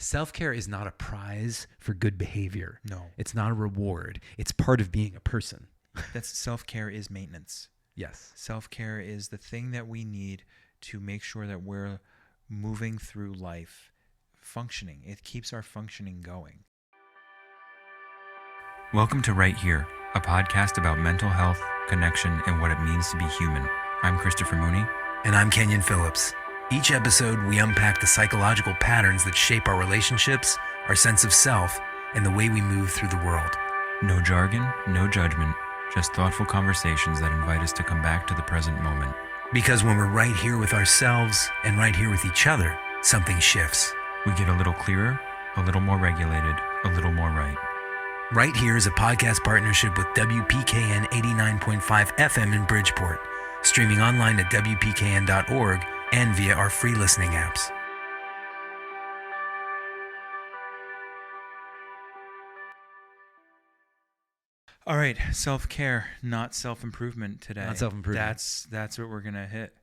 Self-care is not a prize for good behavior. No. It's not a reward. It's part of being a person. That's self-care is maintenance. Yes. Self-care is the thing that we need to make sure that we're moving through life functioning. It keeps our functioning going. Welcome to Right Here, a podcast about mental health, connection, and what it means to be human. I'm Christopher Mooney. And I'm Kenyon Phillips. Each episode, we unpack the psychological patterns that shape our relationships, our sense of self, and the way we move through the world. No jargon, no judgment, just thoughtful conversations that invite us to come back to the present moment. Because when we're right here with ourselves and right here with each other, something shifts. We get a little clearer, a little more regulated, a little more right. Right Here is a podcast partnership with WPKN 89.5 FM in Bridgeport, streaming online at WPKN.org and via our free listening apps. All right, self-care, not self-improvement today. Not self-improvement. That's what we're going to hit.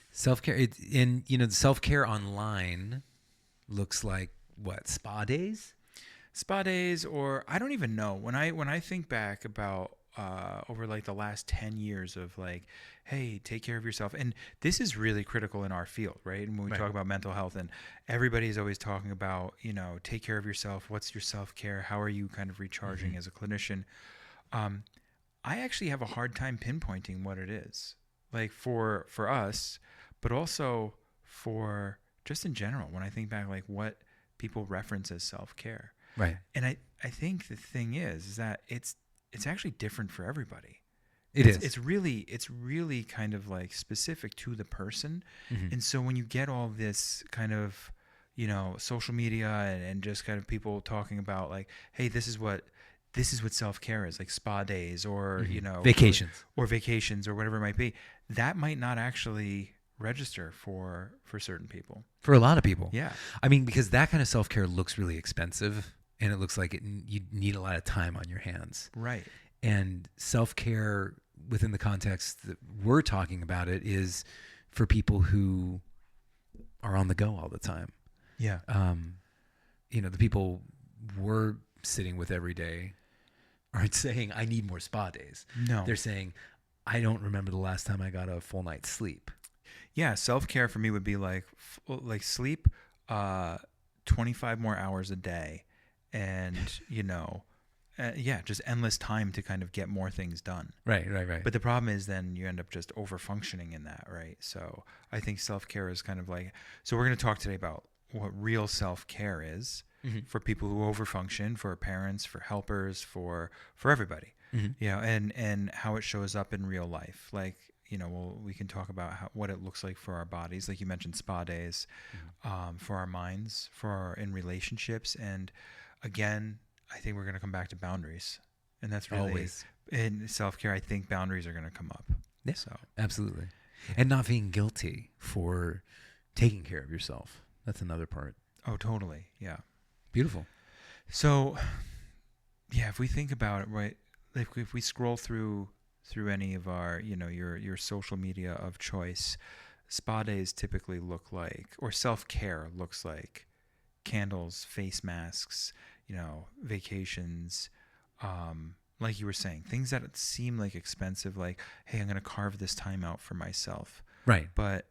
Self-care, the self-care online looks like what, spa days? Spa days, or I don't even know. When I think back about over like the last 10 years of like, hey, take care of yourself. And this is really critical in our field, right? And when we talk about mental health, and everybody's always talking about, take care of yourself. What's your self-care? How are you kind of recharging as a clinician? I actually have a hard time pinpointing what it is, like for us, but also for just in general, when I think back, like what people reference as self-care. Right. And I think the thing is that it's actually different for everybody. It's really kind of like specific to the person. Mm-hmm. And so when you get all this kind of, social media and just kind of people talking about like, hey, this is what self-care is, like spa days or, vacations or whatever it might be, that might not actually register for certain people. For a lot of people. Yeah. I mean, because that kind of self-care looks really expensive. And it looks like you need a lot of time on your hands. Right. And self-care within the context that we're talking about it is for people who are on the go all the time. Yeah. The people we're sitting with every day aren't saying, I need more spa days. No. They're saying, I don't remember the last time I got a full night's sleep. Yeah. Self-care for me would be like sleep 25 more hours a day. And, just endless time to kind of get more things done. Right. But the problem is then you end up just over-functioning in that, right? So I think self-care is kind of like, so we're going to talk today about what real self-care is for people who over-function, for parents, for helpers, for everybody, and how it shows up in real life. Like, we can talk about what it looks like for our bodies. Like you mentioned, spa days, for our minds, in relationships. And again, I think we're going to come back to boundaries. And that's really, always in self-care, I think boundaries are going to come up. Yeah, so absolutely. And not being guilty for taking care of yourself. That's another part. Oh, totally. Yeah. Beautiful. So, yeah, if we think about it, right, like if we scroll through any of our, your social media of choice, spa days typically look like, or self-care looks like candles, face masks, vacations, like you were saying, things that seem like expensive, like, hey, I'm going to carve this time out for myself. Right. But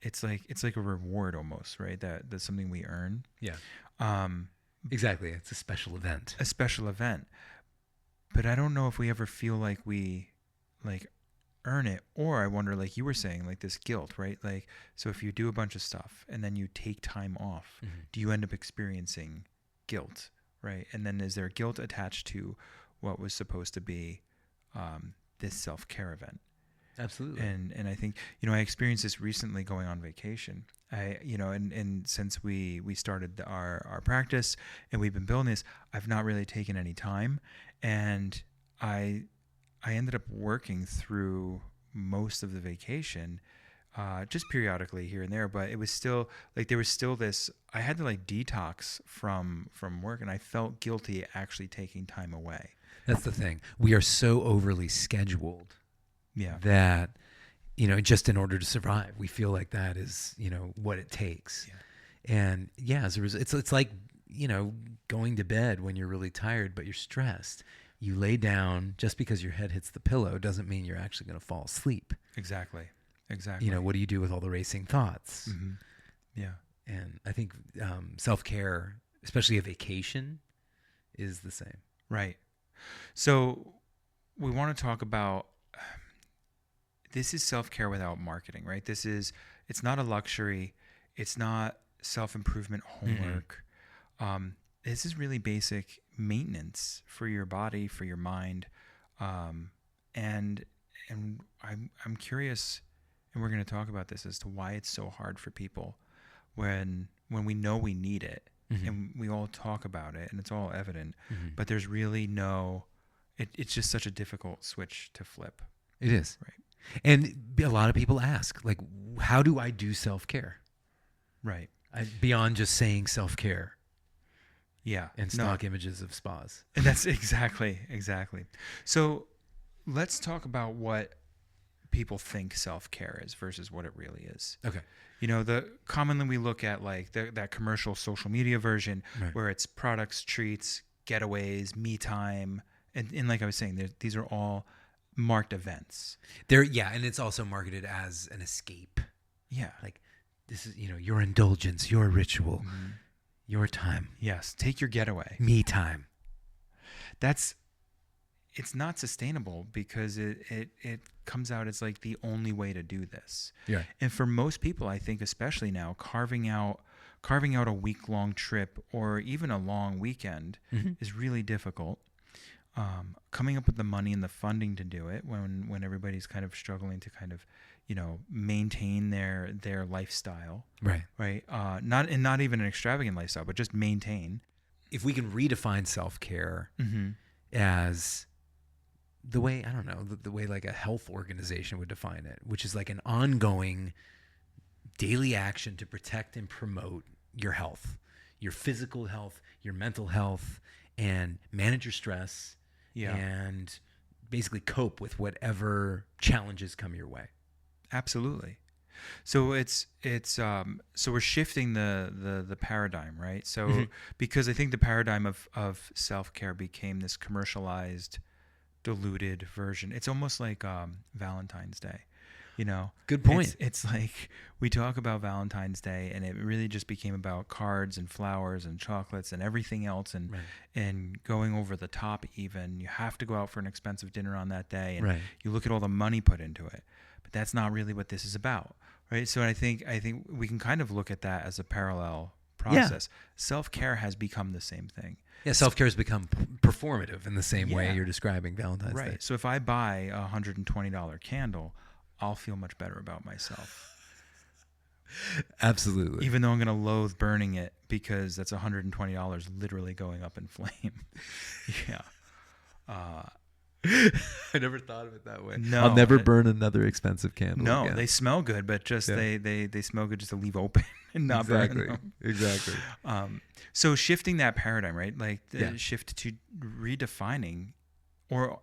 it's like a reward almost, right? That's something we earn. Yeah. Exactly. It's a special event. A special event. But I don't know if we ever feel like we earn it, or I wonder, like you were saying, like this guilt, right? Like, so if you do a bunch of stuff and then you take time off, do you end up experiencing guilt, right? And then is there guilt attached to what was supposed to be this self-care event? Absolutely. And I think, I experienced this recently going on vacation. And since we started our practice and we've been building this, I've not really taken any time. And I ended up working through most of the vacation, just periodically here and there, but it was still like, there was still this, I had to like detox from work, and I felt guilty actually taking time away. That's the thing. We are so overly scheduled that, just in order to survive, we feel like that is, what it takes. Yeah. And yeah, as a result, it's like, going to bed when you're really tired, but you're stressed. You lay down, just because your head hits the pillow doesn't mean you're actually going to fall asleep. Exactly. Exactly. What do you do with all the racing thoughts? Mm-hmm. Yeah. And I think self-care, especially a vacation, is the same. Right. So we want to talk about, this is self-care without marketing, right? It's not a luxury. It's not self-improvement homework. Mm-hmm. This is really basic maintenance for your body, for your mind. And I'm curious, and we're going to talk about this, as to why it's so hard for people when we know we need it, mm-hmm. and we all talk about it and it's all evident, mm-hmm. but there's really it's just such a difficult switch to flip. It is. Right. And a lot of people ask, like, how do I do self-care? Right. Beyond just saying self-care. Yeah. And stock images of spas. And that's exactly. So let's talk about what people think self-care is versus what it really is. Okay. Commonly we look at like that commercial social media version, right, where it's products, treats, getaways, me time. And like I was saying, these are all marked events. And it's also marketed as an escape. Yeah. Like, this is, your indulgence, your ritual, mm-hmm. your time. Yes. Take your getaway. Me time. It's not sustainable, because it comes out as like the only way to do this. Yeah. And for most people, I think, especially now, carving out a week-long trip or even a long weekend, mm-hmm. is really difficult. Coming up with the money and the funding to do it when everybody's kind of struggling to kind of, maintain their lifestyle. Right. Right. Not even an extravagant lifestyle, but just maintain. If we can redefine self-care, mm-hmm. as the way, I don't know, the way like a health organization would define it, which is like an ongoing daily action to protect and promote your health, your physical health, your mental health, and manage your stress, and basically cope with whatever challenges come your way. Absolutely. So so we're shifting the paradigm, right? So mm-hmm. because I think the paradigm of self-care became this commercialized, diluted version. It's almost like Valentine's Day, Good point. It's like we talk about Valentine's Day, and it really just became about cards and flowers and chocolates and everything else, and right. and going over the top. Even you have to go out for an expensive dinner on that day, and right. you look at all the money put into it. But that's not really what this is about, right? So I think we can kind of look at that as a parallel process. Yeah. Self-care has become the same thing. Yeah, self-care has become performative in the same way you're describing Valentine's Day. Right. So if I buy a $120 candle, I'll feel much better about myself. Absolutely. Even though I'm going to loathe burning it, because that's $120 literally going up in flame. Yeah. I never thought of it that way. No, I'll never burn another expensive candle. No, again. They smell good, but just they smell good just to leave open and not burn them. Exactly. So shifting that paradigm, right? Like the shift to redefining, or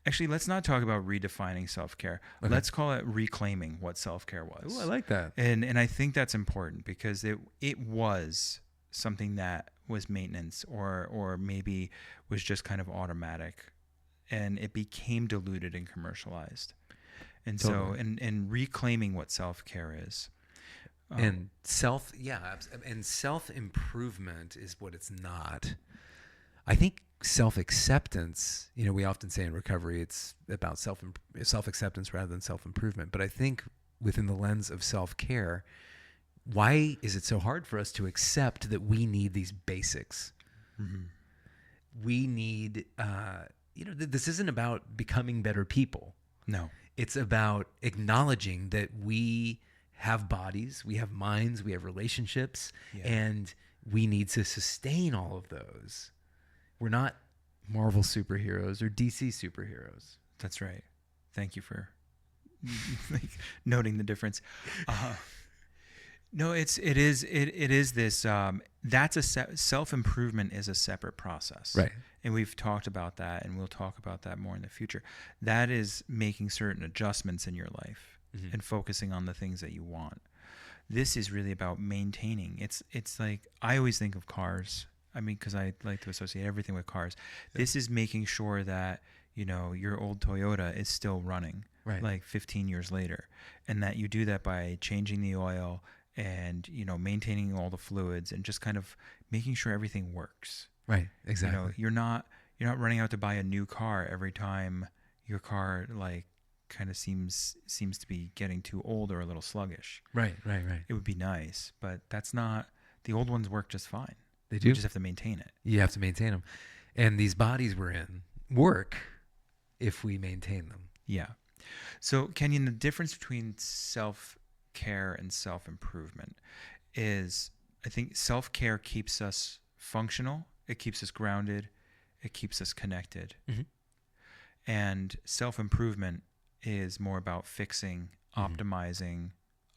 actually, let's not talk about redefining self-care. Okay. Let's call it reclaiming what self-care was. Oh, I like that. And I think that's important, because it was something that was maintenance, or maybe was just kind of automatic. And it became diluted and commercialized. And totally. So, and reclaiming what self-care is. And self-improvement is what it's not. I think self-acceptance, we often say in recovery, it's about self-acceptance rather than self-improvement. But I think within the lens of self-care, why is it so hard for us to accept that we need these basics? Mm-hmm. We need... this isn't about becoming better people. No. It's about acknowledging that we have bodies, we have minds, we have relationships, and we need to sustain all of those. We're not Marvel superheroes or DC superheroes. That's right. Thank you for noting the difference. No, it is this. That's self-improvement is a separate process, right? And we've talked about that, and we'll talk about that more in the future. That is making certain adjustments in your life, mm-hmm. and focusing on the things that you want. This is really about maintaining. It's like, I always think of cars. I mean, because I like to associate everything with cars. Yeah. This is making sure that, you know, your old Toyota is still running, right, like 15 years later, and that you do that by changing the oil and, you know, maintaining all the fluids and just kind of making sure everything works. Right, exactly. You know, you're not running out to buy a new car every time your car like kind of seems to be getting too old or a little sluggish. Right. It would be nice, but that's not, the old ones work just fine. They do. You just have to maintain it. You have to maintain them. And these bodies we're in work if we maintain them. Yeah. So, Kenyon, the difference between self-care and self-improvement is, I think self-care keeps us functional, it keeps us grounded, it keeps us connected. Mm-hmm. And self-improvement is more about fixing, optimizing,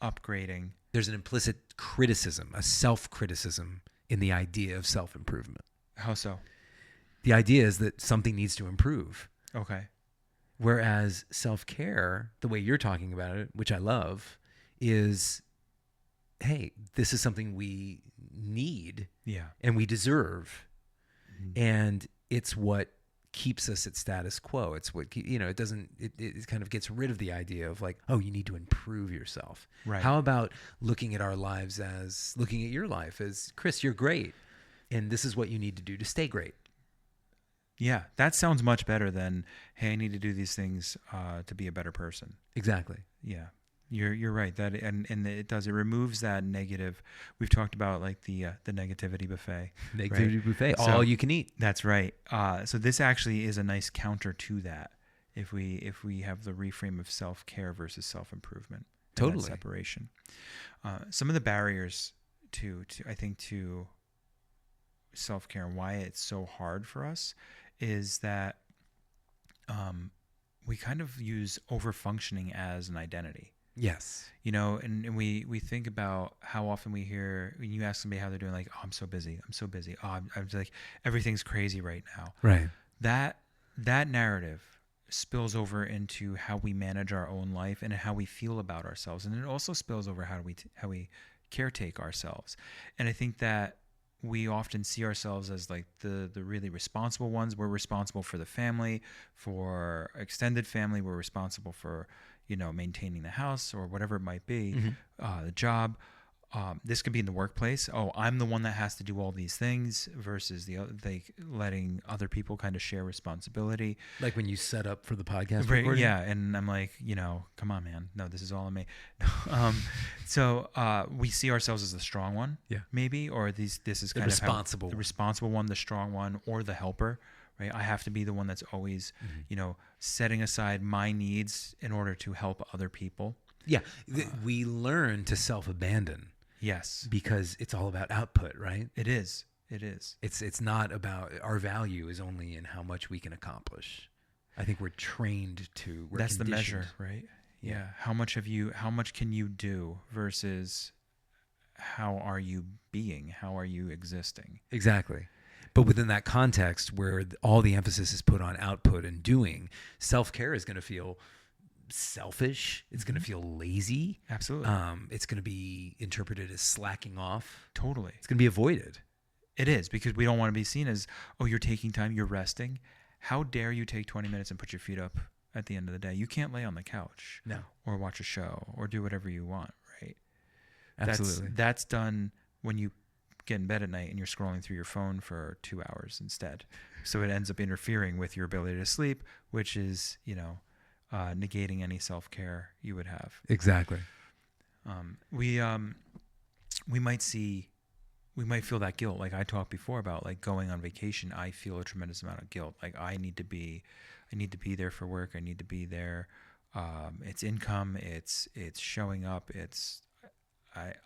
upgrading. There's an implicit criticism, a self-criticism in the idea of self-improvement. How so? The idea is that something needs to improve. Okay. Whereas self-care, the way you're talking about it, which I love, is, hey, this is something we need and we deserve. Mm-hmm. And it's what keeps us at status quo. It's what, you know, it kind of gets rid of the idea of like, oh, you need to improve yourself. Right. How about looking at our lives as looking at your life as, Chris, you're great. And this is what you need to do to stay great. Yeah. That sounds much better than, hey, I need to do these things to be a better person. Exactly. Yeah. You're right. That and it removes that negative. We've talked about like the negativity buffet. Negativity right? buffet. So, all you can eat. That's right. So this actually is a nice counter to that. If we have the reframe of self-care versus self-improvement. Totally. Separation. Some of the barriers to I think to self-care and why it's so hard for us is that we kind of use over-functioning as an identity. Yes. You know, and we think about how often we hear, when you ask somebody how they're doing, like, oh, I'm so busy. Oh, I'm like, everything's crazy right now. Right. That narrative spills over into how we manage our own life and how we feel about ourselves. And it also spills over how we caretake ourselves. And I think that we often see ourselves as like the really responsible ones. We're responsible for the family, for extended family. We're responsible for, you know, maintaining the house or whatever it might be, the job. This could be in the workplace. Oh, I'm the one that has to do all these things versus letting other people kind of share responsibility. Like when you set up for the podcast right, recording? Yeah, and I'm like, you know, come on, man. No, this is all on me. So we see ourselves as the strong one, maybe, or this is kind of the responsible one, the strong one, or the helper. Right? I have to be the one that's always, you know, setting aside my needs in order to help other people. Yeah, we learn to self-abandon. Yes. Because it's all about output, right? It is. It's not about, our value is only in how much we can accomplish. I think we're trained to. That's the measure, right? Yeah. How much can you do versus how are you being? How are you existing? Exactly. But within that context where all the emphasis is put on output and doing, self-care is going to feel selfish. It's going to feel lazy. Absolutely. It's going to be interpreted as slacking off. Totally. It's going to be avoided. It is, because we don't want to be seen as, oh, you're taking time, you're resting. How dare you take 20 minutes and put your feet up at the end of the day? You can't lay on the couch. No. Or watch a show or do whatever you want, right? Absolutely. That's done when you get in bed at night and you're scrolling through your phone for 2 hours instead. So it ends up interfering with your ability to sleep, which is, you know, negating any self-care you would have. Exactly. We might feel that guilt. Like I talked before about like going on vacation. I feel a tremendous amount of guilt. Like I need to be there for work. I need to be there. It's income. It's showing up.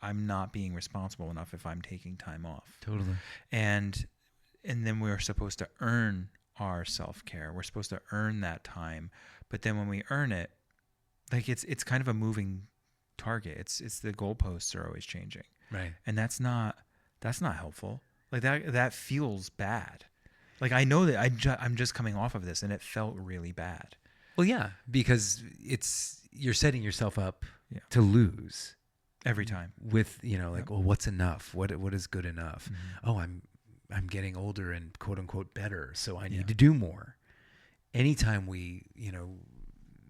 I'm not being responsible enough if I'm taking time off. Totally. And then we're supposed to earn our self-care. We're supposed to earn that time. But then when we earn it, like it's kind of a moving target. It's the goalposts are always changing. Right. And that's not helpful. Like that feels bad. Like I know that I'm just coming off of this and it felt really bad. Well, yeah, because you're setting yourself up to lose. Every time. with, like, well, what's enough? What is good enough? Oh, I'm getting older and quote unquote better, so I need to do more. Anytime we,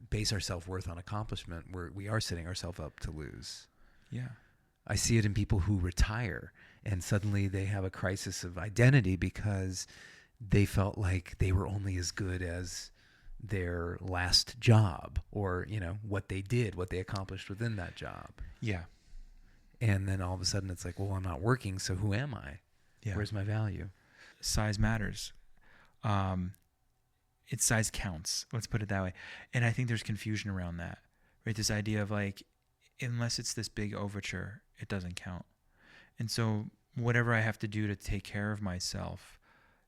base our self-worth on accomplishment, we are setting ourselves up to lose. Yeah. I see it in people who retire and suddenly they have a crisis of identity because they felt like they were only as good as their last job, or, what they did, what they accomplished within that job. Yeah. And then all of a sudden it's like, well, I'm not working, so who am I? Yeah. Where's my value? Size matters. Its size counts. Let's put it that way. And I think there's confusion around that, right? This idea of like, unless it's this big overture, it doesn't count. And so whatever I have to do to take care of myself,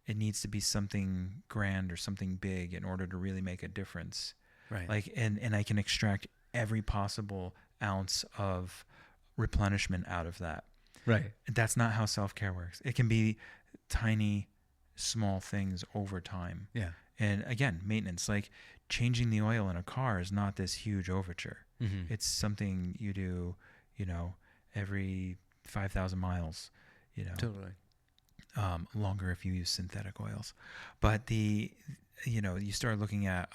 it needs to be something grand or something big in order to really make a difference. Right. Like, and I can extract every possible ounce of replenishment out of that. Right. That's not how self-care works. It can be tiny, small things over time. Yeah. And again, maintenance, like changing the oil in a car is not this huge overture. Mm-hmm. It's something you do, every 5,000 miles, Totally. Longer if you use synthetic oils. But you start looking at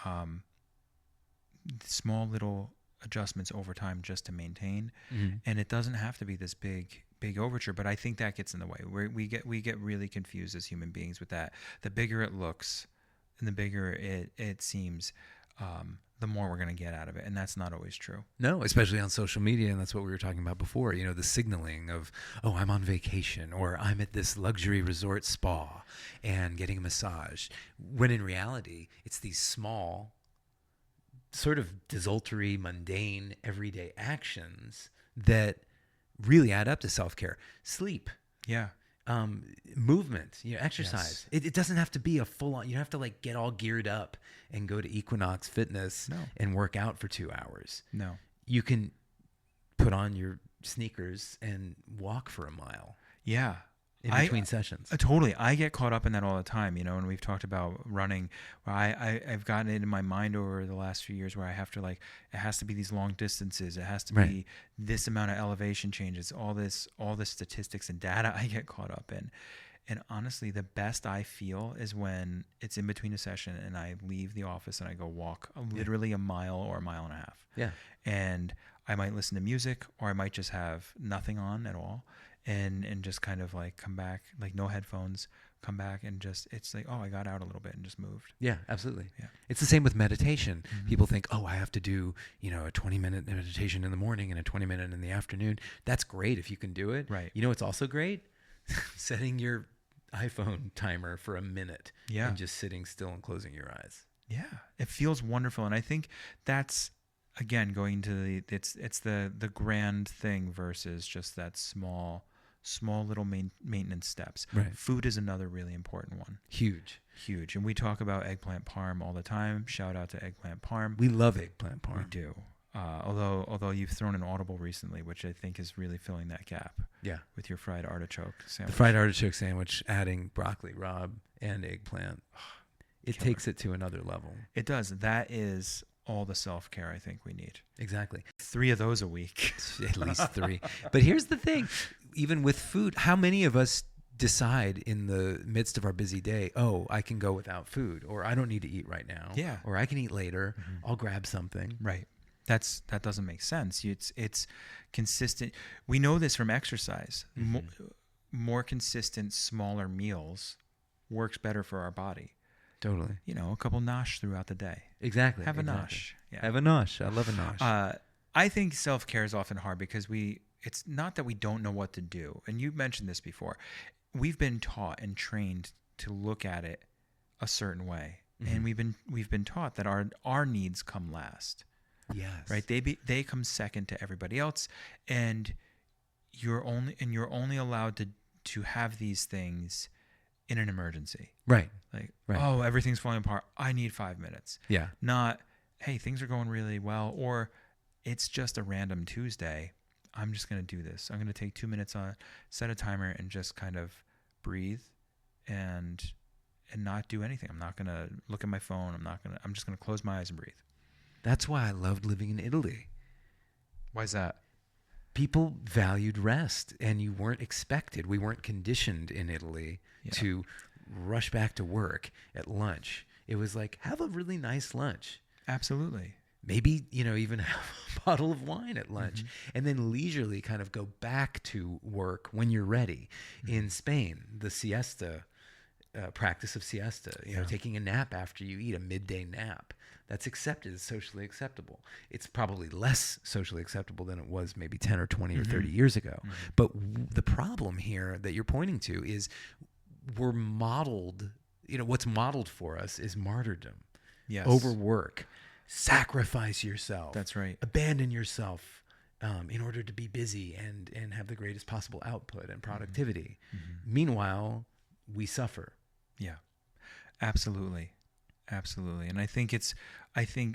small little adjustments over time just to maintain. Mm-hmm. And it doesn't have to be this big overture, but I think that gets in the way. We get really confused as human beings with that. The bigger it looks and the bigger it seems, the more we're going to get out of it. And that's not always true. No, especially on social media. And that's what we were talking about before, the signaling of, oh, I'm on vacation, or I'm at this luxury resort spa and getting a massage. When in reality, it's these small, sort of desultory, mundane, everyday actions that really add up to self-care. Sleep. Yeah. Movement, exercise. Yes. It doesn't have to be a full-on, you don't have to like get all geared up and go to Equinox Fitness and work out for 2 hours. No. You can put on your sneakers and walk for a mile. Yeah. In between sessions. Totally. I get caught up in that all the time, and we've talked about running. I've gotten it in my mind over the last few years where I have to it has to be these long distances. It has to be this amount of elevation changes, all this statistics and data I get caught up in. And honestly, the best I feel is when it's in between a session and I leave the office and I go walk literally a mile or a mile and a half. Yeah. And I might listen to music, or I might just have nothing on at all. And just kind of like come back, like no headphones, come back and just, it's like, oh, I got out a little bit and just moved. Yeah, absolutely. Yeah. It's the same with meditation. Mm-hmm. People think, oh, I have to do, a 20-minute meditation in the morning and a 20-minute in the afternoon. That's great if you can do it. Right. It's also great? Setting your iPhone timer for a minute and just sitting still and closing your eyes. Yeah. It feels wonderful. And I think that's, again, going to it's the grand thing versus just that small little maintenance steps. Right. Food is another really important one. Huge. And we talk about eggplant parm all the time. Shout out to eggplant parm. We love eggplant parm. We do. Although you've thrown an Audible recently, which I think is really filling that gap. Yeah. With your fried artichoke sandwich. The fried artichoke sandwich, adding broccoli rabe and eggplant. It Killer. takes it to another level. It does. That is all the self-care I think we need. Exactly. 3 of those a week. At least 3. But here's the thing. Even with food, how many of us decide in the midst of our busy day, oh, I can go without food, or I don't need to eat right now. Yeah. Or I can eat later. Mm-hmm. I'll grab something. Right. That doesn't make sense. It's consistent. We know this from exercise. Mm-hmm. More consistent, smaller meals works better for our body. Totally. A couple nosh throughout the day. Exactly. Have a nosh. Yeah. Have a nosh. I love a nosh. I think self-care is often hard because it's not that we don't know what to do. And you mentioned this before. We've been taught and trained to look at it a certain way. Mm-hmm. And we've been taught that our needs come last. Yes. Right? They come second to everybody else, and you're only allowed to have these things in an emergency. Right. Like, right. Oh, everything's falling apart. I need 5 minutes. Yeah. Not, hey, things are going really well, or it's just a random Tuesday. I'm just going to do this. I'm going to take 2 minutes on, set a timer, and just kind of breathe and not do anything. I'm not going to look at my phone. I'm just going to close my eyes and breathe. That's why I loved living in Italy. Why is that? People valued rest, and you weren't expected. We weren't conditioned in Italy to rush back to work at lunch. It was like, have a really nice lunch. Absolutely. Maybe, even have a bottle of wine at lunch, and then leisurely kind of go back to work when you're ready. In Spain, the siesta, practice of siesta, taking a nap after you eat, a midday nap, that's accepted. It's socially acceptable. It's probably less socially acceptable than it was maybe 10 or 20 or 30 years ago. But the problem here that you're pointing to is we're modeled, what's modeled for us is martyrdom. Yes. Overwork. Sacrifice yourself. That's right. Abandon yourself in order to be busy and have the greatest possible output and productivity. Meanwhile, we suffer. Yeah, absolutely. Absolutely. And I think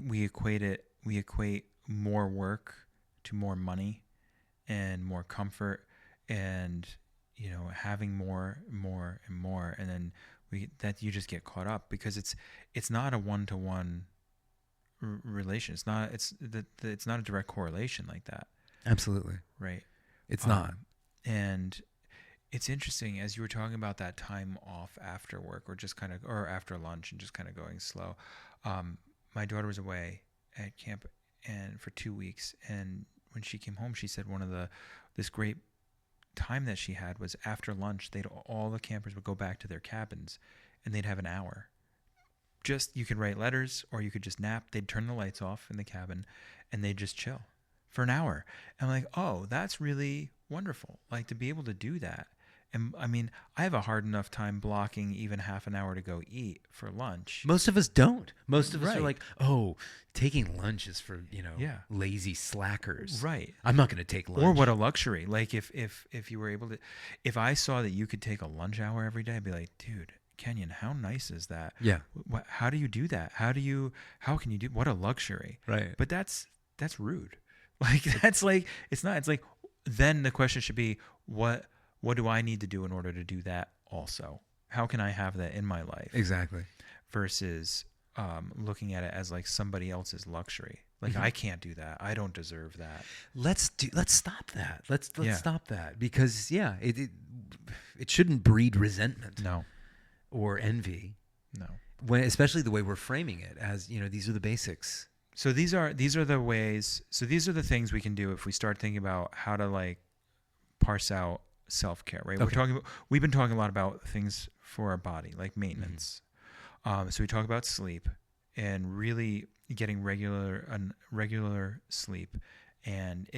we equate more work to more money and more comfort and, having more and more. And then you just get caught up because it's not a one-to-one relation. It's not a direct correlation like that. Absolutely. Right. It's not. And it's interesting as you were talking about that time off after work or after lunch and just kind of going slow. My daughter was away at camp and for 2 weeks. And when she came home, she said this great time that she had was after lunch. All the campers would go back to their cabins and they'd have an hour. You could write letters or you could just nap. They'd turn the lights off in the cabin and they'd just chill for an hour. And I'm like, oh, that's really wonderful. Like to be able to do that. And I mean, I have a hard enough time blocking even half an hour to go eat for lunch. Most of us don't. Most of us Right. are like, oh, taking lunch is for, lazy slackers. Right. I'm not going to take lunch. Or what a luxury. Like if you were able to, if I saw that you could take a lunch hour every day, I'd be like, dude, Kenyon, how nice is that? Yeah. How do you do that? How can you do, what a luxury. Right. But that's rude. Like that's like, it's not, it's like, then the question should be, what do I need to do in order to do that also? How can I have that in my life? Exactly. Versus looking at it as like somebody else's luxury. Like I can't do that. I don't deserve that. Let's stop that. Let's Yeah. stop that because it shouldn't breed resentment No. or envy. No. Especially the way we're framing it as, these are the basics. So these are the ways. So these are the things we can do if we start thinking about how to like parse out self-care, right? Okay. We've been talking a lot about things for our body, like maintenance. So we talk about sleep and really getting regular sleep, and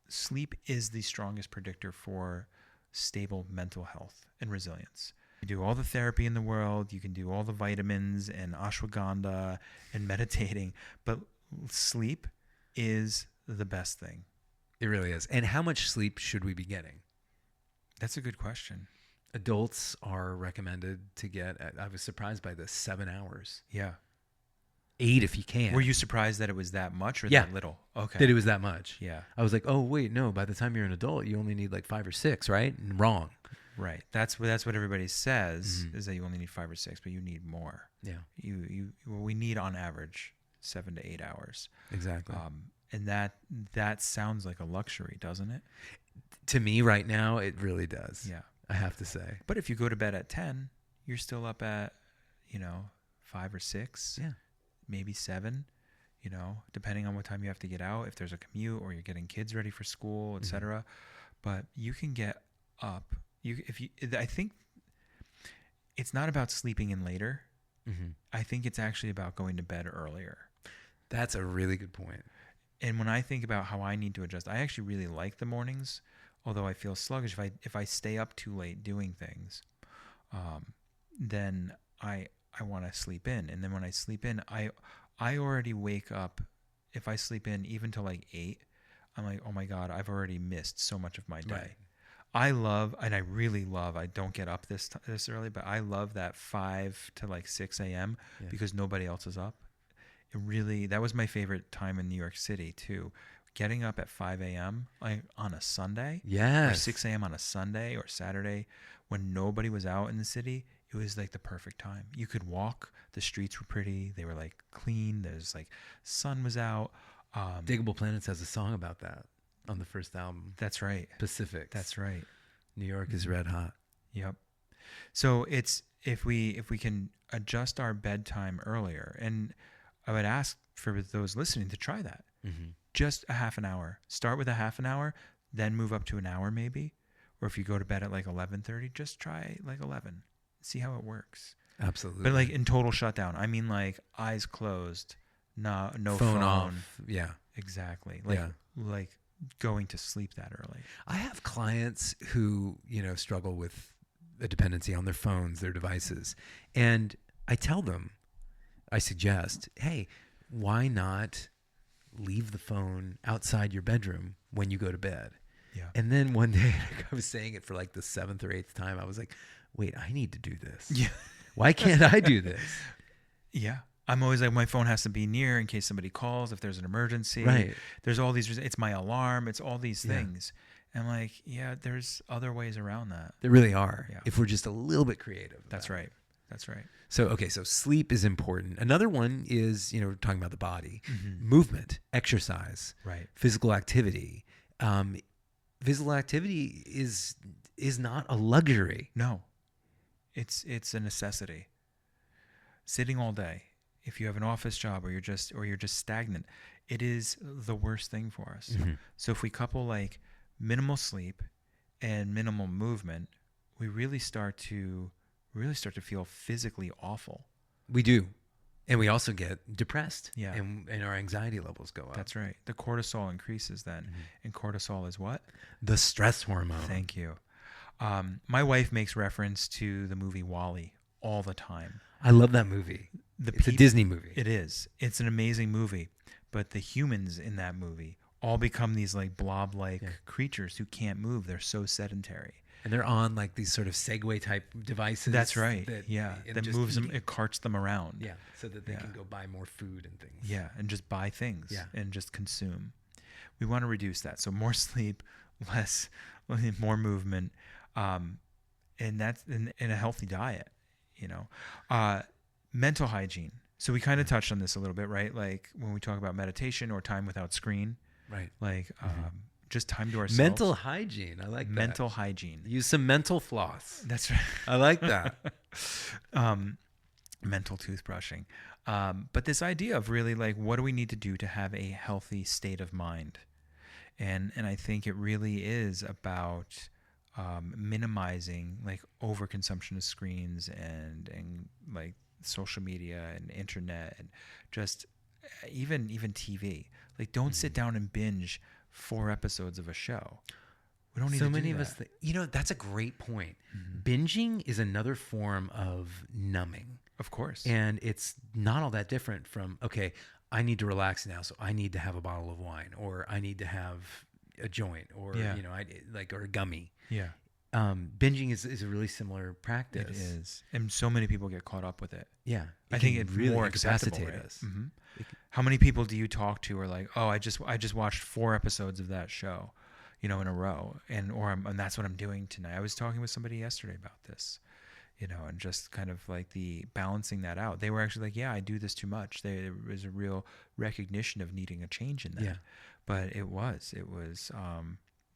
sleep is the strongest predictor for stable mental health and resilience. You do all the therapy in the world, you can do all the vitamins and ashwagandha and meditating, but sleep is the best thing. It really is. And how much sleep should we be getting? That's a good question. Adults are recommended to get, I was surprised by this, 7 hours. Yeah. 8 if you can. Were you surprised that it was that much or Yeah. that little? Okay. That it was that much? Yeah. I was like, oh, wait, no, by the time you're an adult, you only need like 5 or 6, right? And wrong. Right. That's what everybody says is that you only need 5 or 6, but you need more. Yeah. We need on average 7 to 8 hours. Exactly. And that sounds like a luxury, doesn't it? To me right now, it really does. Yeah. I have to say. But if you go to bed at 10, you're still up at, 5 or 6. Yeah. Maybe 7, depending on what time you have to get out, if there's a commute or you're getting kids ready for school, etc. But you can get up. I think it's not about sleeping in later. I think it's actually about going to bed earlier. That's a really good point. And when I think about how I need to adjust, I actually really like the mornings, although I feel sluggish if I stay up too late doing things. Then I want to sleep in, and then when I sleep in, I already wake up. If I sleep in even till like 8, I'm like, oh my God, I've already missed so much of my day. Right. I really love, I don't get up this early, but I love that 5 to like 6 a.m. because nobody else is up. That was my favorite time in New York City too. Getting up at 5 a.m. like on a Sunday, or 6 a.m. on a Sunday or Saturday when nobody was out in the city, it was like the perfect time. You could walk, the streets were pretty, they were like clean, there's like sun was out. Diggable Planets has a song about that. on the first album. That's right. Pacific. That's right. New York is red hot. Yep. So it's if we can adjust our bedtime earlier, and I would ask for those listening to try that. Mm-hmm. Just a half an hour. Start with a half an hour, then move up to an hour maybe. Or if you go to bed at like 11:30, just try like 11. See how it works. Absolutely. But like in total shutdown. I mean like eyes closed, no phone off. Yeah. Exactly. Like Yeah. like going to sleep that early. I have clients who, struggle with a dependency on their phones, their devices. And I tell them, I suggest, hey, why not leave the phone outside your bedroom when you go to bed? Yeah. And then one day I was saying it for like the 7th or 8th time. I was like, wait, I need to do this. Yeah. Why can't I do this? Yeah. I'm always like, my phone has to be near in case somebody calls, if there's an emergency. Right. There's all these, it's my alarm. It's all these Yeah. things. And like, yeah, there's other ways around that. There really are. Yeah. If we're just a little bit creative. That's about it. right. That's right. So sleep is important. Another one is, we're talking about the body, Mm-hmm. movement, exercise, Right. physical activity. Physical activity is not a luxury. No, it's a necessity. Sitting all day, if you have an office job or you're just stagnant, it is the worst thing for us. Mm-hmm. So if we couple like minimal sleep and minimal movement, we really start to feel physically awful. We do. And we also get depressed. Yeah. And our anxiety levels go up. That's right. The cortisol increases then. Mm-hmm. And cortisol is what? The stress hormone. Thank you. My wife makes reference to the movie WALL-E all the time. I love that movie. It's a Disney movie. It is. It's an amazing movie. But the humans in that movie all become these like blob-like creatures who can't move. They're so sedentary. And they're on like these sort of Segway type devices. That's right. and That just moves them. eating. It carts them around. Yeah. So that they Yeah. can go buy more food and things. Yeah, and just buy things. Yeah. And just consume. We want to reduce that. So more sleep, more movement, and that's in a healthy diet. Mental hygiene. So we kind of touched on this a little bit, right? Like when we talk about meditation or time without screen, Right. like just time to ourselves. Mental hygiene. I like that. Mental hygiene. Use some mental floss. That's right. I like that. Mental toothbrushing. But this idea of really like, what do we need to do to have a healthy state of mind? And I think it really is about minimizing like overconsumption of screens and like social media and internet and just even TV. Like, don't sit down and binge 4 episodes of a show. We don't need So to many do of that. us, that's a great point. Binging is another form of numbing. Of course. And it's not all that different from, okay, I need to relax now, so I need to have a bottle of wine, or I need to have a joint, or, or a gummy. Yeah. Binging is a really similar practice. It is. And so many people get caught up with it. Yeah. I think can it's really more acceptable, incapacitate right? us. Mhm. How many people do you talk to are like, oh, I just watched 4 episodes of that show, in a row, and that's what I'm doing tonight. I was talking with somebody yesterday about this, and just kind of like the balancing that out. They were actually like, yeah, I do this too much. There was a real recognition of needing a change in that. Yeah. But it was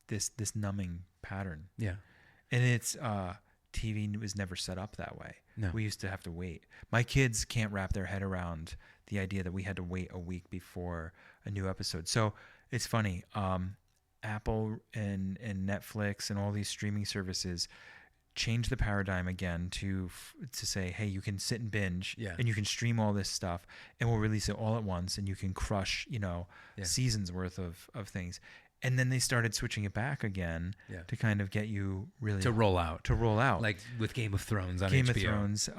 this numbing pattern. Yeah. And it's TV was never set up that way. No. We used to have to wait. My kids can't wrap their head around the idea that we had to wait a week before a new episode. So it's funny. Apple and Netflix and all these streaming services change the paradigm again to say, hey, you can sit and binge, and you can stream all this stuff, and we'll release it all at once, and you can crush, seasons worth of things. And then they started switching it back again to kind of get you really To roll out. Like with Game of Thrones on Game HBO. of Thrones.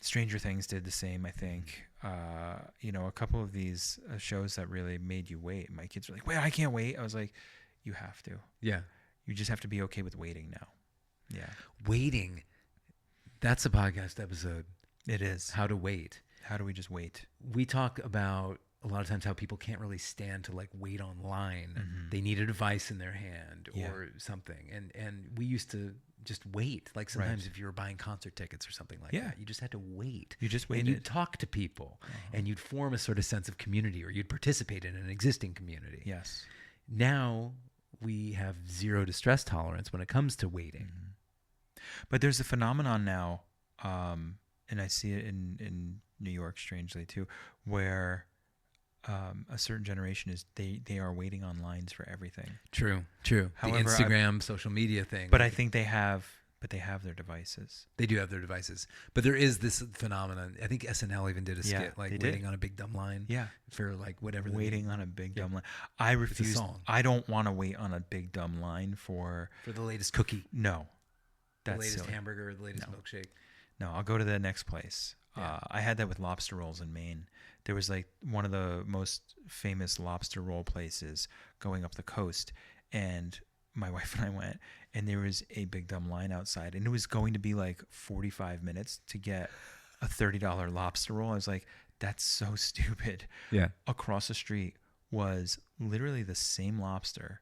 Stranger Things did the same, I think. A couple of these shows that really made you wait. My kids were like, wait, I can't wait. I was like, you have to. Yeah. You just have to be okay with waiting now. Yeah. Waiting. That's a podcast episode. It is. How to wait. How do we just wait? We talk about a lot of times how people can't really stand to like wait online. Mm-hmm. They need a device in their hand or something. And we used to just wait. Like sometimes if you were buying concert tickets or something like that, you just had to wait. You just waited. And you'd talk to people and you'd form a sort of sense of community, or you'd participate in an existing community. Yes. now we have zero distress tolerance when it comes to waiting. But there's a phenomenon now, and I see it in New York, strangely too, where a certain generation is they are waiting on lines for everything. True. However, the Instagram, social media thing. But I think they have their devices. They do have their devices. But there is this phenomenon. I think SNL even did a skit, like waiting on a big dumb line. Yeah. For like whatever. Waiting on a big dumb line. I refuse. I don't want to wait on a big dumb line for the latest cookie. No. The latest hamburger or the latest milkshake. No, I'll go to the next place. Yeah. I had that with lobster rolls in Maine. There was like one of the most famous lobster roll places going up the coast, and my wife and I went, and there was a big dumb line outside, and it was going to be like 45 minutes to get a $30 lobster roll. I was like, that's so stupid. Yeah. Across the street was literally the same lobster,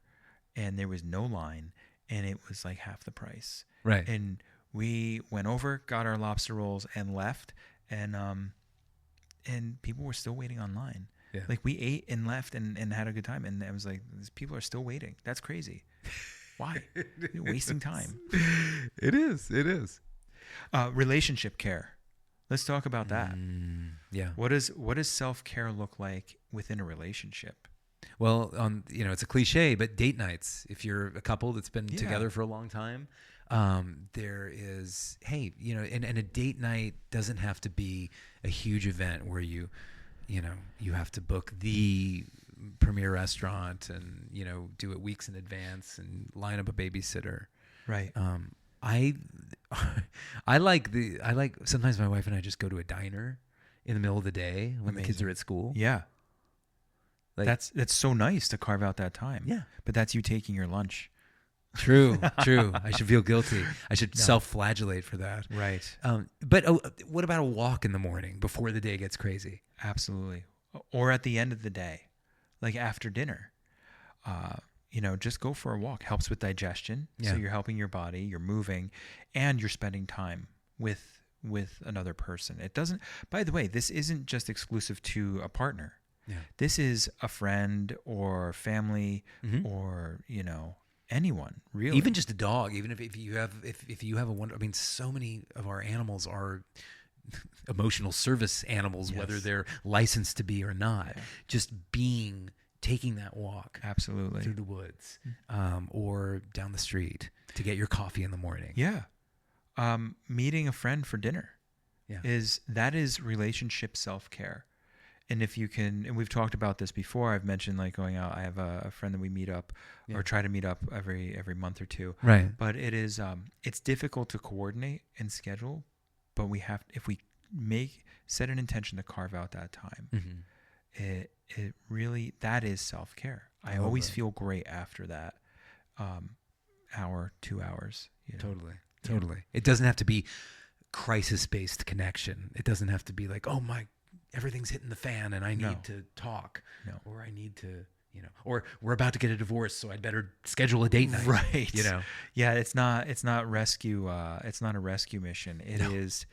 and there was no line, and it was like half the price. Right. And we went over, got our lobster rolls, and left, and people were still waiting online. Yeah. Like we ate and left and had a good time, and I was like, these people are still waiting. That's crazy. Why? You're wasting time. It is. Relationship care. Let's talk about that. Yeah. What does self-care look like within a relationship? Well, it's a cliche, but date nights. If you're a couple that's been together for a long time, there is, and a date night doesn't have to be a huge event where you have to book the premier restaurant and, do it weeks in advance and line up a babysitter. Right. I like sometimes my wife and I just go to a diner in the middle of the day when the kids are at school. Yeah. Like, that's so nice to carve out that time. Yeah. But that's you taking your lunch. True. I should feel guilty. I should self-flagellate for that. Right. But what about a walk in the morning before the day gets crazy? Absolutely. Or at the end of the day, like after dinner. Just go for a walk. Helps with digestion. Yeah. So you're helping your body, you're moving, and you're spending time with another person. It doesn't, by the way, this isn't just exclusive to a partner. Yeah. This is a friend or family or, anyone, really. Even just a dog, even if you have a wonder, so many of our animals are emotional service animals, Yes. whether they're licensed to be or not. Yeah. Just taking that walk. Absolutely. Through the woods, or down the street to get your coffee in the morning. Yeah. Meeting a friend for dinner. Yeah. That is relationship self-care. And if you can, and we've talked about this before, I've mentioned like going out. I have a friend that we meet up or try to meet up every month or two. Right. But it is, it's difficult to coordinate and schedule, but if we set an intention to carve out that time, it really, that is self-care. I always feel great after that hour, 2 hours. Totally. It doesn't have to be crisis-based connection. It doesn't have to be like, oh my, everything's hitting the fan and I need to talk. No. Or I need to, or we're about to get a divorce, so I'd better schedule a date night. Right. Yeah, it's not rescue. It's not a rescue mission. It's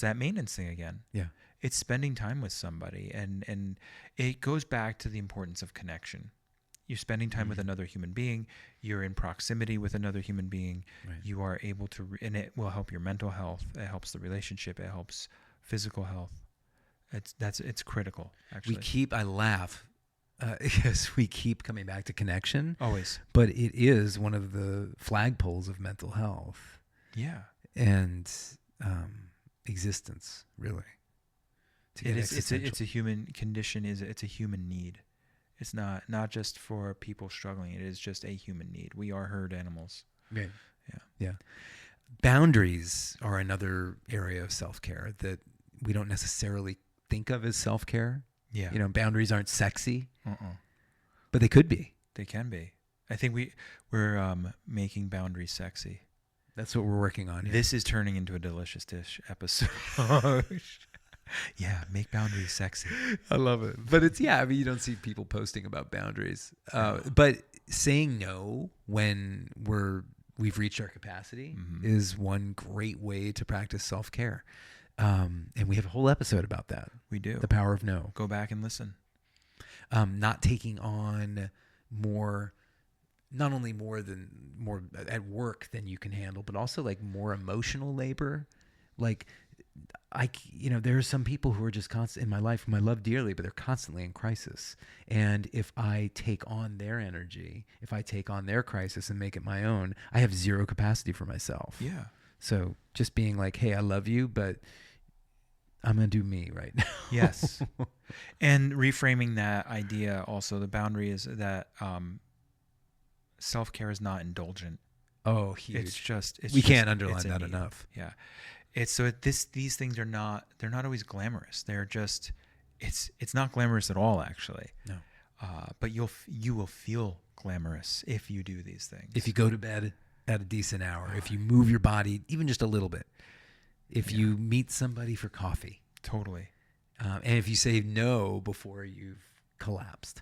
that maintenance thing again. Yeah. It's spending time with somebody, and it goes back to the importance of connection. You're spending time with another human being. You're in proximity with another human being. Right. You are able to, and it will help your mental health. It helps the relationship. It helps physical health. It's critical. Actually, I laugh because we keep coming back to connection. Always, but it is one of the flagpoles of mental health. Yeah, and existence, really. It's a human condition. It's a human need. It's not just for people struggling. It is just a human need. We are herd animals. Right. Yeah. Boundaries are another area of self-care that we don't necessarily think of as self-care. Yeah. Boundaries aren't sexy, but they could be. They can be. I think we're making boundaries sexy. That's what we're working on here. This is turning into a Delicious Dish episode. Yeah, make boundaries sexy. I love it. But it's, you don't see people posting about boundaries. But saying no when we've reached our capacity is one great way to practice self-care. And we have a whole episode about that. We do. The power of no. Go back and listen. Not taking on more, not only more at work than you can handle, but also like more emotional labor. Like there are some people who are just constant in my life whom I love dearly, but they're constantly in crisis. And if I take on their energy, if I take on their crisis and make it my own, I have zero capacity for myself. Yeah. So just being like, hey, I love you, but I'm going to do me right now. Yes. And reframing that idea also, the boundary is that self-care is not indulgent. Oh, huge. We can't underline that enough. Yeah. These things they're not always glamorous. They're just, it's not glamorous at all, actually. No. But you will feel glamorous if you do these things. If you go to bed at a decent hour, if you move your body even just a little bit, if you meet somebody for coffee. Totally. And if you say no before you've collapsed.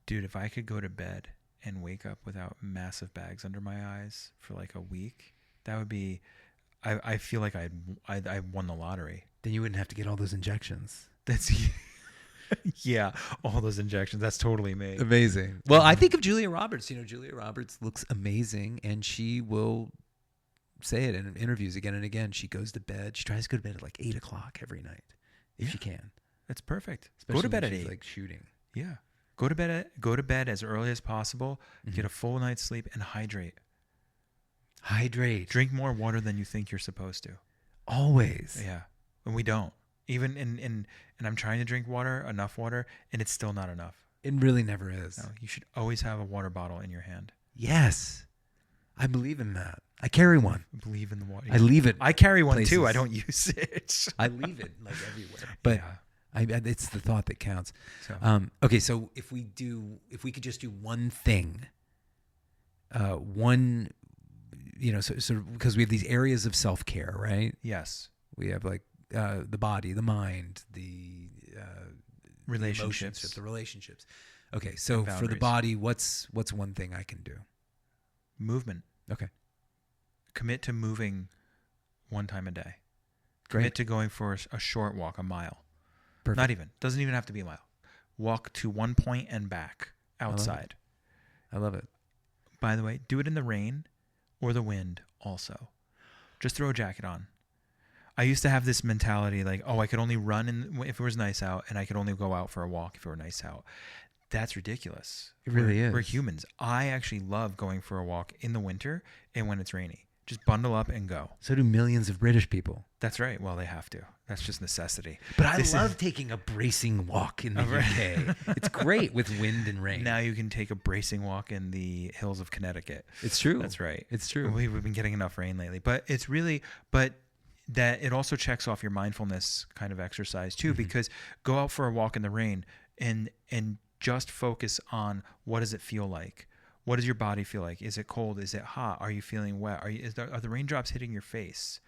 Dude, if I could go to bed and wake up without massive bags under my eyes for like a week, that would be, I feel like I won the lottery. Then you wouldn't have to get all those injections. That's yeah, all those injections. That's totally me. Amazing. Well, I think of Julia Roberts. Julia Roberts looks amazing, and she will say it in interviews again and again. She goes to bed. She tries to go to bed at like 8 o'clock every night, if she can. That's perfect. Especially go to bed when at she's 8. Like shooting. Yeah. Go to bed as early as possible. Mm-hmm. Get a full night's sleep and hydrate. Drink more water than you think you're supposed to. Always. Yeah. And we don't. Even and I'm trying to drink enough water, and it's still not enough. It really never is. No, you should always have a water bottle in your hand. Yes. I believe in that. I carry one. I believe in the water. I leave it. I carry one places. too. I don't use it. I leave it like everywhere. But it's the thought that counts. So. Okay, so if we could just do one thing, so because we have these areas of self-care, right? Yes. We have like the body, the mind, the relationships, the relationships. Okay, so for the body, what's one thing I can do? Movement. Okay. Commit to moving one time a day. Great. Commit to going for a short walk, a mile. Perfect. Not even. Doesn't even have to be a mile. Walk to one point and back outside. I love it. By the way, do it in the rain or the wind also. Just throw a jacket on. I used to have this mentality like, I could only run if it was nice out, and I could only go out for a walk if it were nice out. That's ridiculous. It really is. We're humans. I actually love going for a walk in the winter and when it's rainy. Just bundle up and go. So do millions of British people. That's right. Well, they have to. That's just necessity. But I love taking a bracing walk in the UK. It's great with wind and rain. Now you can take a bracing walk in the hills of Connecticut. It's true. That's right. It's true. We've been getting enough rain lately. But that it also checks off your mindfulness kind of exercise too, because go out for a walk in the rain and just focus on what does it feel like? What does your body feel like? Is it cold? Is it hot? Are you feeling wet? Are the raindrops hitting your face?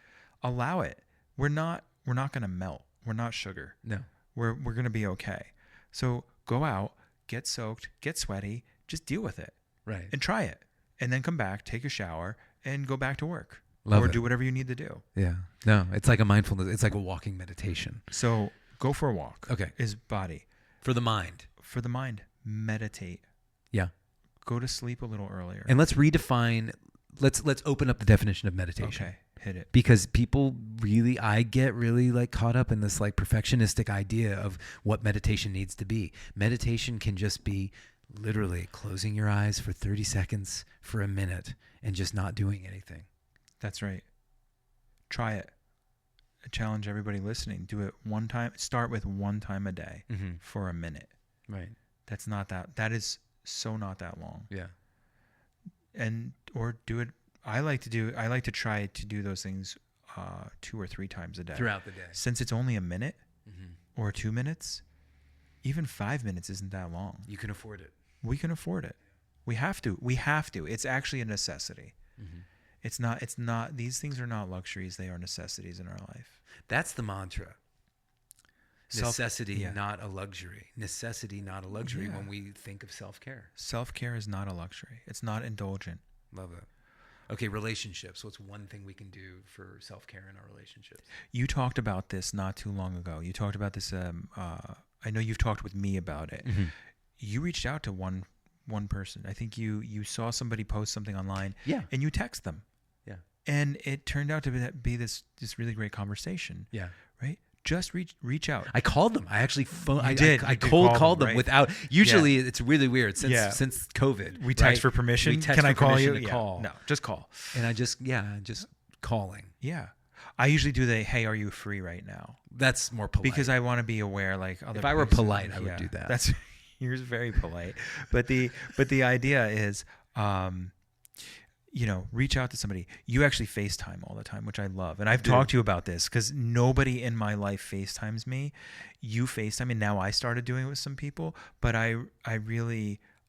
Allow it. We're not going to melt. We're not sugar. No. We're going to be okay. So go out, get soaked, get sweaty, just deal with it. Right. And try it. And then come back, take a shower, and go back to work. Love or it. do whatever you need to do. Yeah. No, it's like a mindfulness. It's like a walking meditation. So go for a walk. Okay. Is body. For the mind. For the mind, meditate. Yeah. Go to sleep a little earlier. And let's redefine. Let's open up the definition of meditation. Okay, hit it. Because I get really like caught up in this like perfectionistic idea of what meditation needs to be. Meditation can just be literally closing your eyes for 30 seconds for a minute and just not doing anything. That's right. Try it. I challenge everybody listening. Do it one time. Start with one time a day for a minute. Right. That is so not that long. Yeah. Or do it. I like to try to do those things 2 or 3 times a day. Throughout the day. Since it's only a minute or 2 minutes, even 5 minutes isn't that long. You can afford it. We can afford it. We have to. It's actually a necessity. It's not, these things are not luxuries. They are necessities in our life. That's the mantra. Necessity, not a luxury. Necessity, not a luxury when we think of self-care. Self-care is not a luxury. It's not indulgent. Love it. Okay, relationships. What's one thing we can do for self-care in our relationships? You talked about this not too long ago. You talked about this, I know you've talked with me about it. You reached out to one one person. I think you saw somebody post something online, Yeah. and you text them, Yeah. and it turned out to be this really great conversation, Yeah. right? Just reach out. I called them. I actually phoned. I did. I You did cold call called them, them right? without. Usually, it's really weird since COVID. We text right? for permission. We text Can I for call permission you? to Yeah. call. No, just call. And I just calling. Yeah. I usually do the, hey, are you free right now? That's more polite. Because I want to be aware, like other. If I were places- polite, I would do that. That's you're very polite, but the idea is, reach out to somebody. You actually FaceTime all the time, which I love, and I've talked to you about this because nobody in my life FaceTimes me. You FaceTime, and now I started doing it with some people, but I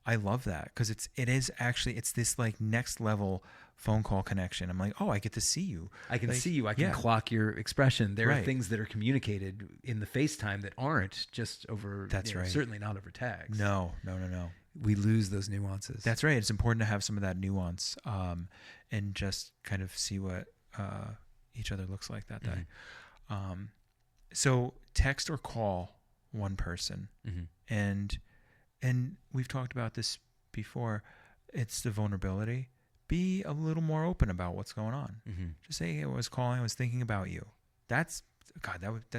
love that because it's this like next level phone call connection. I'm like, oh, I get to see you. I can Like, see you. I can yeah. clock your expression. There are Right. things that are communicated in the FaceTime that aren't just over. That's right. Certainly not over text. No. We lose those nuances. That's right. It's important to have some of that nuance, and just kind of see what each other looks like that day. So text or call one person, and we've talked about this before. It's the vulnerability. Be a little more open about what's going on. Just say, hey, I was calling. I was thinking about you. That's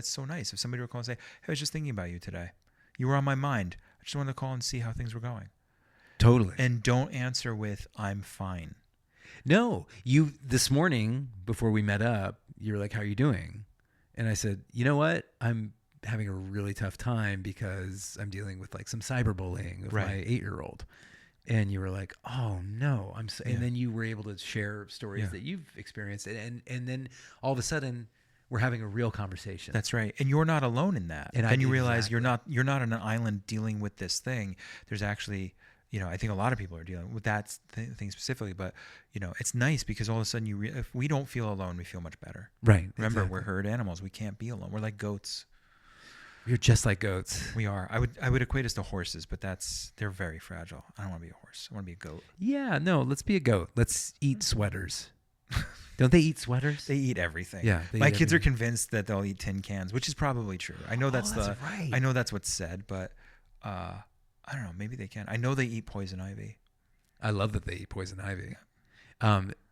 so nice. If somebody were calling and say, hey, I was just thinking about you today. You were on my mind. I just wanted to call and see how things were going. Totally. And don't answer with, I'm fine. No, this morning before we met up, you were like, how are you doing? And I said, you know what? I'm having a really tough time because I'm dealing with like some cyberbullying with my Right. 8-year-old. And you were like, oh no, and then you were able to share stories Yeah. that you've experienced. And then all of a sudden we're having a real conversation. That's right. And you're not alone in that. And And I- you realize exactly. you're not on an island dealing with this thing. There's actually, I think a lot of people are dealing with that thing specifically, but it's nice because all of a sudden if we don't feel alone, we feel much better. Right. Remember, exactly. we're herd animals. We can't be alone. We're like goats. You're just like goats. We are. I would equate us to horses, but they're very fragile. I don't want to be a horse. I want to be a goat. Yeah, no, let's be a goat. Let's eat sweaters. Don't they eat sweaters? They eat everything. Yeah, they my eat kids are everything. convinced that they'll eat tin cans, which is probably true. I know that's right. I know that's what's said, but I don't know. Maybe they can. I know they eat poison ivy. I love that they eat poison ivy.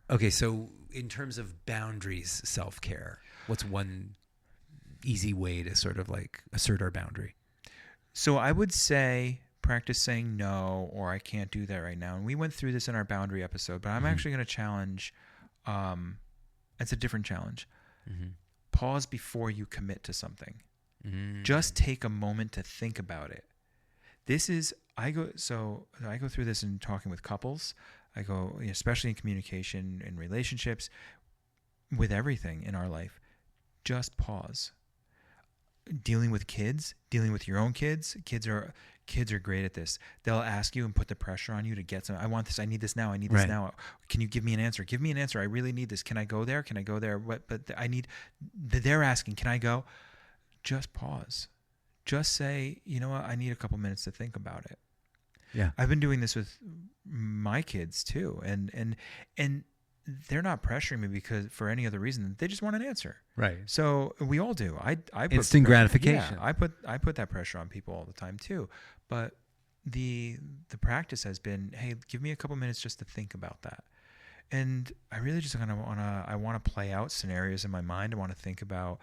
Okay, so in terms of boundaries, self-care, what's one easy way to sort of like assert our boundary? So I would say practice saying no, or I can't do that right now. And we went through this in our boundary episode, but I'm actually going to challenge. It's a different challenge. Pause before you commit to something. Just take a moment to think about it. I go through this in talking with couples. I go, especially in communication and relationships, with everything in our life. Just pause. Dealing with kids, dealing with your own kids. Kids are great at this. They'll ask you and put the pressure on you to get some. I want this. I need this now. I need this Right. now. Can you give me an answer? Give me an answer. I really need this. Can I go there? Can I go there? What? But I need. They're asking. Can I go? Just pause. Just say, you know what? I need a couple minutes to think about it. Yeah. I've been doing this with my kids too, and they're not pressuring me because for any other reason. They just want an answer. Right. So we all do. I put Instant pressure- gratification. Yeah, I put that pressure on people all the time too. But the practice has been, hey, give me a couple minutes just to think about that. And I really just kind of want to play out scenarios in my mind. I want to think about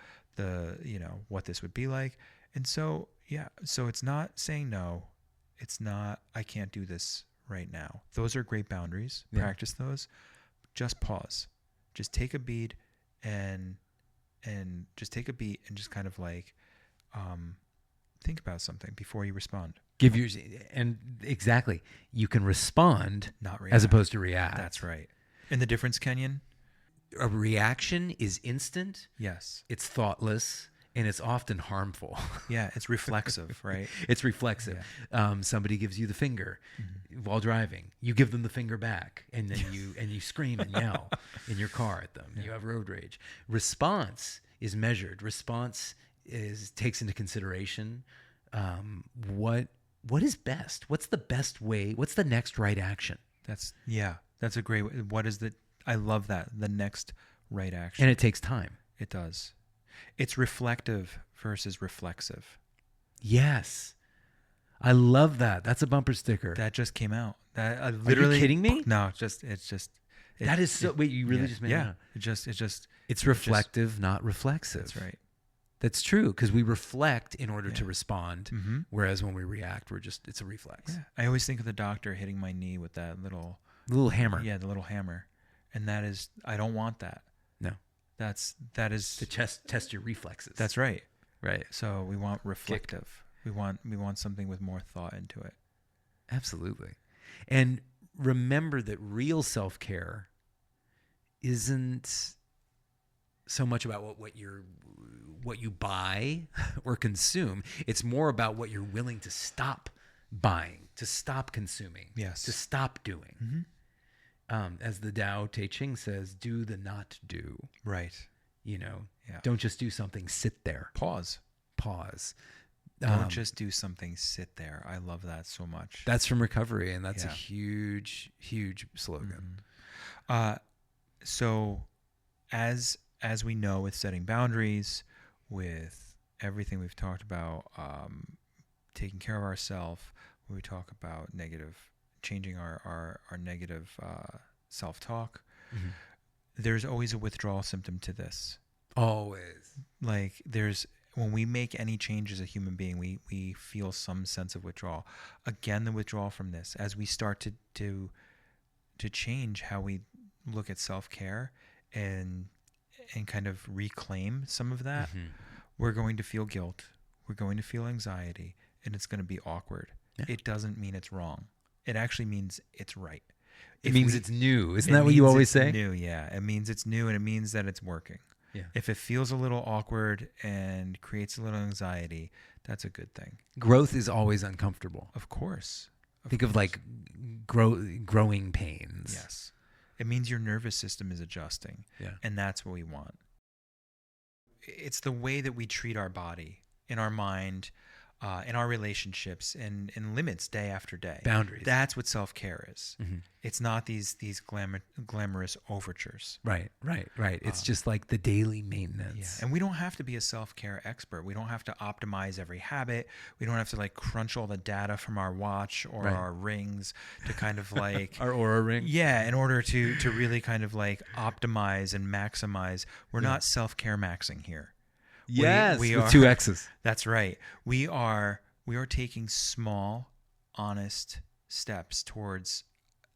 what this would be like. And so it's not saying no. It's not, I can't do this right now. Those are great boundaries. Yeah. Practice those. Just pause. Just take a beat and just take a beat and just kind of like think about something before you respond. Exactly. You can respond Not react. as opposed to react. That's right. And the difference, Kenyon? A reaction is instant, Yes. it's thoughtless, and it's often harmful. Yeah, it's reflexive, right? It's reflexive. Somebody gives you the finger while driving. You give them the finger back, and then you scream and yell in your car at them. You have road rage. Response is measured. Response takes into consideration what is best. What's the best way? What's the next right action? That's a great way. I love that. The next right action. And it takes time. It does. It's reflective versus reflexive. Yes. I love that. That's a bumper sticker. That just came out. That I literally. Are you kidding me? No, it's just. That is so. Wait, you really just made that up? It's It's reflective, not reflexive. That's right. That's true, because we reflect in order to Yeah. respond, Mm-hmm. whereas when we react, it's a reflex. Yeah. I always think of the doctor hitting my knee with that little. Little hammer. Yeah, the little hammer, and that is. I don't want that. No. That is. To test your reflexes. That's right. right. So we want reflective. We want something with more thought into it. Absolutely. And remember that real self-care isn't so much about what you buy or consume. It's more about what you're willing to stop buying, to stop consuming, Yes. to stop doing. Mm-hmm. As the Tao Te Ching says, do the not do. Right. Yeah. Don't Don't just do something, sit there, pause. pause. Don't just do something, sit there. I love that so much. That's from Recovery, and that's a Yeah. huge, huge slogan. So as we know, with setting boundaries, with everything we've talked about, taking care of ourselves, when we talk about changing our negative self-talk, Mhm. there's always a withdrawal symptom to this. Always. Like when we make any change as a human being, we feel some sense of withdrawal. Again, the withdrawal from this, as we start to change how we look at self-care and kind of reclaim some of that, Mhm. we're going to feel guilt. We're going to feel anxiety, and it's going to be awkward. Yeah. It doesn't mean it's wrong. It actually means it's right. It If means we- it's new. Isn't it that what you means always it's say? New, yeah. It means it's new, and it means that it's working. Yeah. If it feels a little awkward and creates a little anxiety, that's a good thing. Growth is always uncomfortable. Of course. Think of like growing pains. Yes. It means your nervous system is adjusting, Yeah. and that's what we want. It's the way that we treat our body, in our mind, in our relationships, and limits day after day. Boundaries. That's what self-care is. Mhm. It's not these glamorous overtures. Right. It's just like the daily maintenance. Yeah. And we don't have to be a self-care expert. We don't have to optimize every habit. We don't have to like crunch all the data from our watch or Right. our rings to kind of like Our Aura ring. yeah, in order to really kind of like optimize and maximize. We're not self-care maxing here. Yes. we with are- 2 X's. That's right. We are taking small, honest steps towards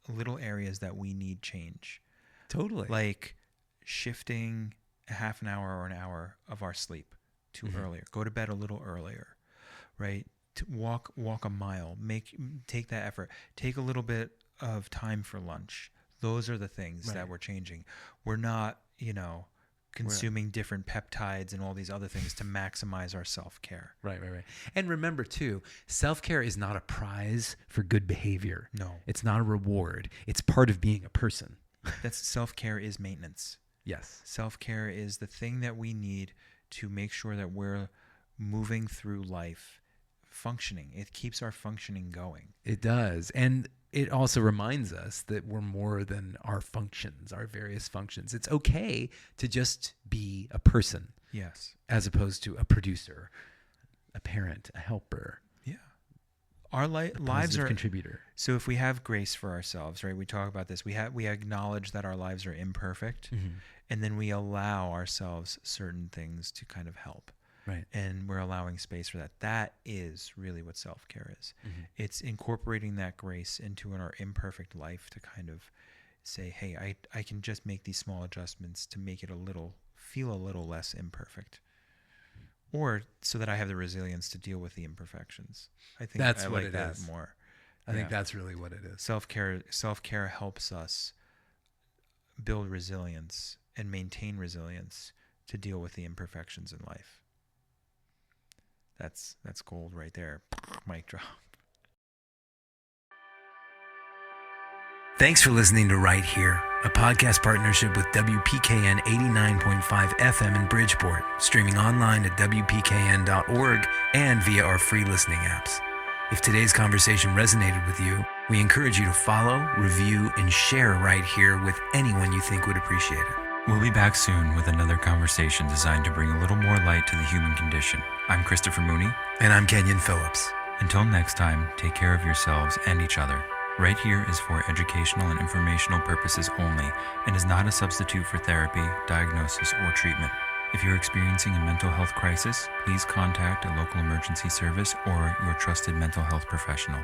little areas that we need change. Totally. Like shifting a half an hour or an hour of our sleep to earlier. Go to bed a little earlier, right? To walk a mile. Take that effort. Take a little bit of time for lunch. Those are the things that we're changing. We're not, consuming different peptides and all these other things to maximize our self-care. Right. And remember too, self-care is not a prize for good behavior. No. It's not a reward. It's part of being a person. That's self-care is maintenance. Yes. Self-care is the thing that we need to make sure that we're moving through life functioning. It keeps our functioning going. It does. And it also reminds us that we're more than our functions, our various functions. It's okay to just be a person Yes. as opposed to a producer, a parent, a helper, Yeah. Our a lives positive are contributor. so if we have grace for ourselves, right? We talk about this. We acknowledge that our lives are imperfect, and then we allow ourselves certain things to kind of help. Right. And we're allowing space for that. That is really what self-care is. It's incorporating that grace into our imperfect life to kind of say, hey, I can just make these small adjustments to make it feel a little less imperfect. Or so that I have the resilience to deal with the imperfections. I think That's I what like it that is. more. I think that's really what it is. Self-care helps us build resilience and maintain resilience to deal with the imperfections in life. That's gold right there. Mic drop. Thanks for listening to Right Here, a podcast partnership with WPKN 89.5 FM in Bridgeport, streaming online at WPKN.org and via our free listening apps. If today's conversation resonated with you, we encourage you to follow, review, and share Right Here with anyone you think would appreciate it. We'll be back soon with another conversation designed to bring a little more light to the human condition. I'm Christopher Mooney. And I'm Kenyon Phillips. Until next time, take care of yourselves and each other. Right Here is for educational and informational purposes only and is not a substitute for therapy, diagnosis, or treatment. If you're experiencing a mental health crisis, please contact a local emergency service or your trusted mental health professional.